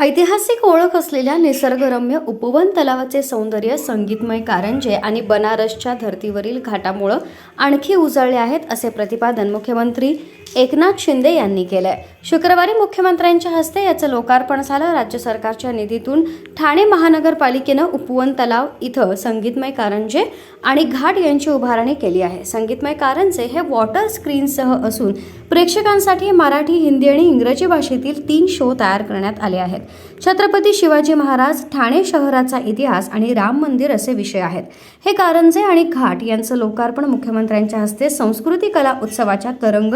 ऐतिहासिक ओळख असलेल्या निसर्गरम्य उपवन तलावाचे सौंदर्य, संगीतमय कारंजे आणि बनारसच्या धर्तीवरील घाटामुळे आणखी उजळले आहेत, असे प्रतिपादन मुख्यमंत्री एकनाथ शिंदे यांनी केलंय। शुक्रवारी मुख्यमंत्र्यांच्या हस्ते याचं लोकार्पण झालं। राज्य सरकारच्या निधीतून ठाणे महानगरपालिकेनं उपवन तलाव इथं संगीतमय कारंजे आणि घाट यांची उभारणी केली आहे। संगीतमय कारंजे हे वॉटर स्क्रीनसह असून प्रेक्षकांसाठी मराठी, हिंदी आणि इंग्रजी भाषेतील 3 शो तयार करण्यात आले आहेत। छत्रपती शिवाजी महाराज, ठाणे शहराचा इतिहास आणि राम मंदिर असे विषय आहेत। हे कारंजे आणि घाट यांचं लोकार्पण मुख्यमंत्र्यांच्या हस्ते संस्कृती कला उत्सवाच्या तरंग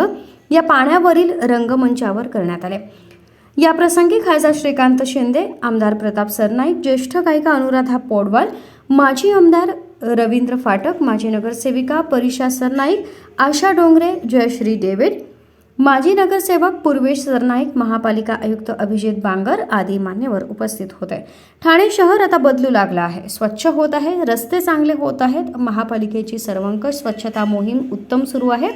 या पाण्यावरील रंगमंचावर करण्यात आले। या प्रसंगी खासदार श्रीकांत शिंदे, आमदार प्रताप सरनाईक, ज्येष्ठ गायिका अनुराधा पौडवाल, माजी आमदार रवींद्र फाटक, माजी नगरसेविका परिशा सरनाईक, आशा डोंगरे, जयश्री डेव्हिड, माजी नगरसेवक पूर्वेश सरनाईक, महापालिका आयुक्त अभिजित बांगर आदी मान्यवर उपस्थित होते। ठाणे शहर आता बदलू लागलं आहे, स्वच्छ होत आहे, रस्ते चांगले होत आहेत। महापालिकेची सर्वंकष स्वच्छता मोहीम उत्तम सुरू आहे।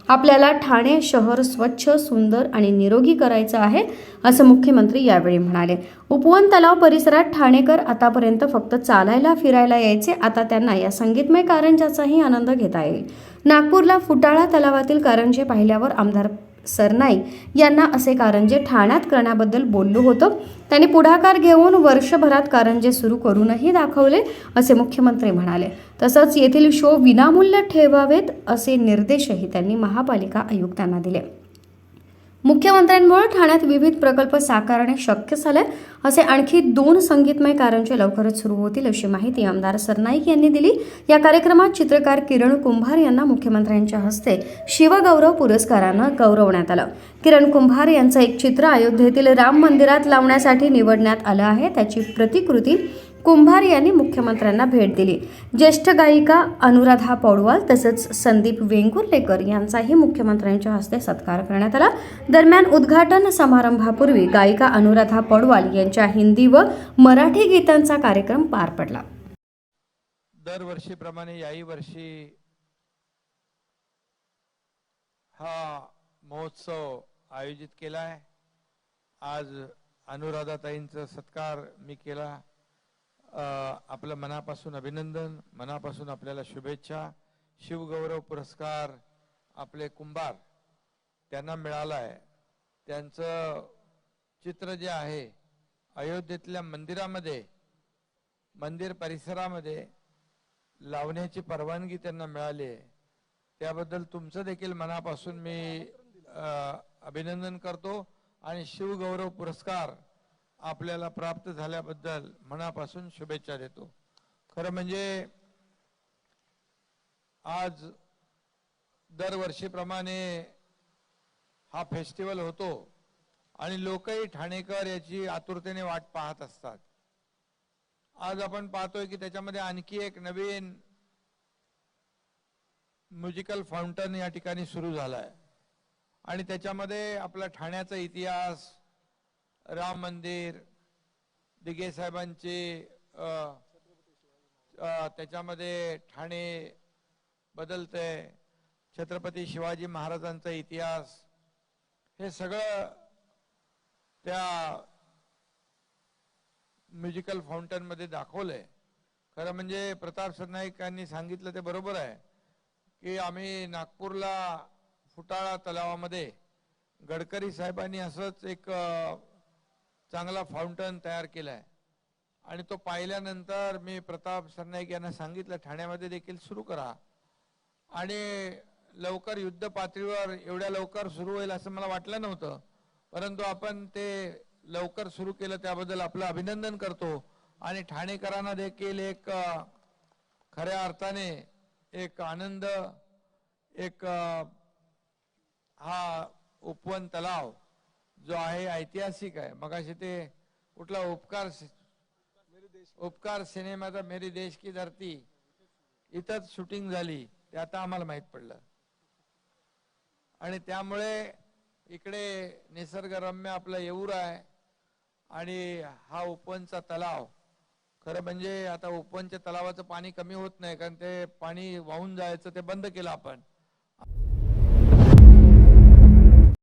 आपल्याला ठाणे शहर स्वच्छ, सुंदर आणि निरोगी करायचं आहे, असं मुख्यमंत्री यावेळी म्हणाले। उपवन तलाव परिसरात ठाणेकर आतापर्यंत फक्त चालायला फिरायला यायचे, आता त्यांना या संगीतमय कारंजाचाही आनंद घेता येईल। नागपूरला फुटाळा तलावातील कारंजे पाहिल्यावर आमदार सरनाईक यांना असे कारंजे ठाण्यात करण्याबद्दल बोललो होतो। त्यांनी पुढाकार घेऊन वर्षभरात कारंजे सुरू करूनही दाखवले, असे मुख्यमंत्री म्हणाले। तसंच येथील शो विनामूल्य ठेवावेत असे निर्देशही त्यांनी महापालिका आयुक्तांना दिले। मुख्यमंत्र्यांमुळे ठाण्यात विविध प्रकल्प साकारणे शक्य झाले, असे आणखी 2 संगीतमय कारंजे लवकरच सुरू होतील, अशी माहिती आमदार सरनाईक यांनी दिली। या कार्यक्रमात चित्रकार किरण कुंभार यांना मुख्यमंत्र्यांच्या हस्ते शिवगौरव पुरस्कारानं गौरवण्यात आलं। किरण कुंभार यांचं एक चित्र अयोध्येतील राम मंदिरात लावण्यासाठी निवडण्यात आलं आहे, त्याची प्रतिकृती कुंभार यांनी मुख्यमंत्र्यांना भेट दिली। ज्येष्ठ गायिका अनुराधा पौडवाल तसंच संदीप वेंगुर्लेकर यांचाही मुख्यमंत्र्यांच्या हस्ते सत्कार करण्यात आला। दरम्यान उद्घाटन समारंभापूर्वी गायिका अनुराधा पौडवाल यांच्या हिंदी व मराठी गीतांचा कार्यक्रम पार पडला। दरवर्षीप्रमाणे याही वर्षी हा महोत्सव आयोजित केला आहे। आज अनुराधाताईंचा सत्कार मी केला। आपलं मनापासून अभिनंदन, मनापासून आपल्याला शुभेच्छा। शिवगौरव पुरस्कार आपले कुंभार त्यांना मिळाला आहे। त्यांचं चित्र जे आहे अयोध्येतल्या मंदिरामध्ये, मंदिर परिसरामध्ये लावण्याची परवानगी त्यांना मिळाली आहे, त्याबद्दल तुमचं देखील मनापासून मी अभिनंदन करतो आणि शिवगौरव पुरस्कार आपल्याला प्राप्त झाल्याबद्दल मनापासून शुभेच्छा देतो। खरं म्हणजे आज दरवर्षीप्रमाणे हा फेस्टिवल होतो आणि लोकही ठाणेकर याची आतुरतेने वाट पाहत असतात। आज आपण पाहतोय की त्याच्यामध्ये आणखी एक नवीन म्युझिकल फाउंटन या ठिकाणी सुरू झालाय आणि त्याच्यामध्ये आपला ठाण्याचा इतिहास, राम मंदिर, दिघे साहेबांचे त्याच्यामध्ये ठाणे बदलतंय, छत्रपती शिवाजी महाराजांचा इतिहास, हे सगळं त्या म्युझिकल फाउंटन मध्ये दाखवलंय। खरं म्हणजे प्रताप सरनाईकांनी सांगितलं ते बरोबर आहे की आम्ही नागपूरला फुटाळा तलावामध्ये गडकरी साहेबांनी असंच एक चांगला फाउंटन तयार केलाय आणि तो पाहिल्यानंतर मी प्रताप सरनाईक यांना सांगितलं ठाण्यामध्ये देखील सुरू करा आणि लवकर युद्ध पातळीवर एवढ्या लवकर सुरू होईल असं मला वाटलं नव्हतं, परंतु आपण ते लवकर सुरू केलं त्याबद्दल आपलं अभिनंदन करतो आणि ठाणेकरांना देखील एक खऱ्या अर्थाने एक आनंद, एक हा उपवन तलाव जो आहे ऐतिहासिक आहे। मगाशी ते कुठला उपकार सिनेमाचा मेरी देश की धरती इथंच शूटिंग झाली ते आता आम्हाला माहित पडलं आणि त्यामुळे इकडे निसर्गरम्य आपला येऊर आहे आणि हा उपवनचा तलाव खरं म्हणजे आता उपवनच्या तलावाचं पाणी कमी होत नाही, कारण ते पाणी वाहून जायचं ते बंद केलं आपण।